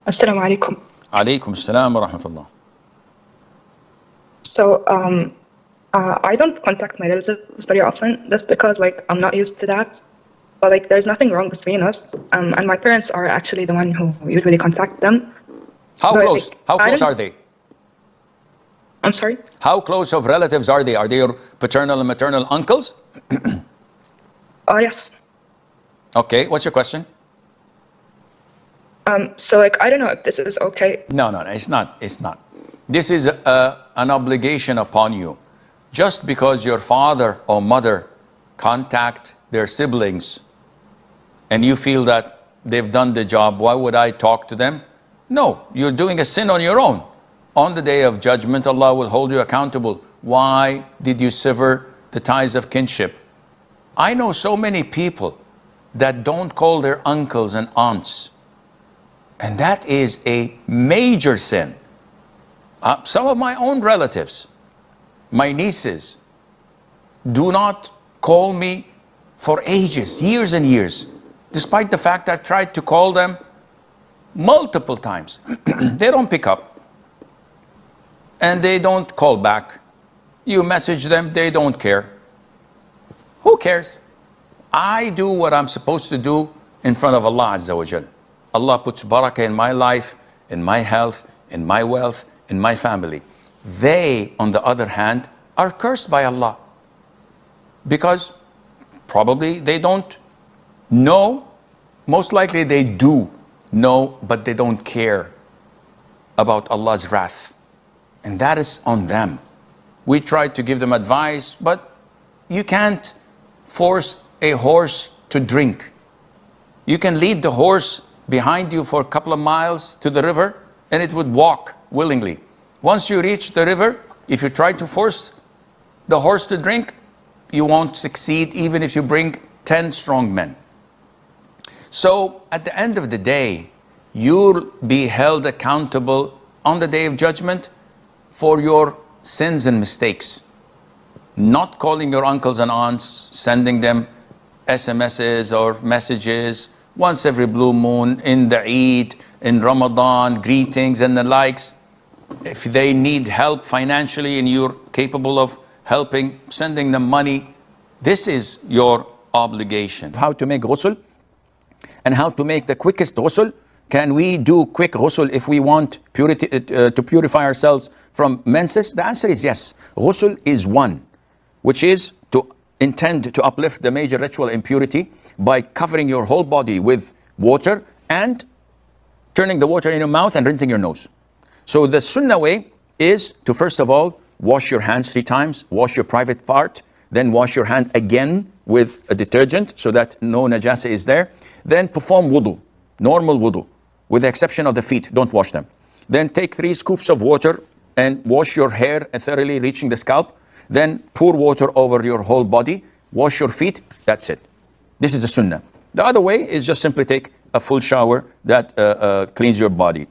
Assalamu alaikum. Alaikum assalam wa rahmatullah. So, I don't contact my relatives very often just because, like, I'm not used to that. But, like, there's nothing wrong between us. And my parents are actually the one who usually contact them. How But, close? like, How I close don't- are they? I'm sorry? How close of relatives are they? Are they your paternal and maternal uncles? Oh, yes. Okay, what's your question? So, like, I don't know if this is okay. No, it's not. It's not. This is an obligation upon you. Just because your father or mother contact their siblings and you feel that they've done the job, why would I talk to them? No, you're doing a sin on your own. On the day of judgment, Allah will hold you accountable. Why did you sever the ties of kinship? I know so many people that don't call their uncles and aunts. And that is a major sin. Some of my own relatives, my nieces, do not call me for ages, years and years, despite the fact I tried to call them multiple times. They don't pick up and they don't call back. You message them, they don't care. Who cares? I do what I'm supposed to do in front of Allah Azza wa Jal. Allah puts barakah in my life, in my health, in my wealth, in my family. They, on the other hand, are cursed by Allah because probably they don't know. Most likely they do know, but they don't care about Allah's wrath. And that is on them. We try to give them advice, but you can't force a horse to drink. You can lead the horse behind you for a couple of miles to the river and it would walk willingly. Once you reach the river, if you try to force the horse to drink, you won't succeed even if you bring 10 strong men. So at the end of the day, you'll be held accountable on the day of judgment for your sins and mistakes. Not calling your uncles and aunts, sending them SMSs or messages once every blue moon, in the Eid, in Ramadan, greetings and the likes. If they need help financially and you're capable of helping, sending them money, this is your obligation. How to make ghusl and how to make the quickest ghusl. Can we do quick ghusl if we want to purify ourselves from menses? The answer is yes. Ghusl is one, which is to intend to uplift the major ritual impurity by covering your whole body with water and turning the water in your mouth and rinsing your nose. So the sunnah way is to first of all wash your hands 3 times, wash your private part, then wash your hand again with a detergent so that no najasa is there. Then perform wudu, normal wudu, with the exception of the feet, don't wash them. Then take 3 scoops of water and wash your hair thoroughly reaching the scalp. Then pour water over your whole body, wash your feet, that's it. This is the sunnah. The other way is just simply take a full shower that cleans your body.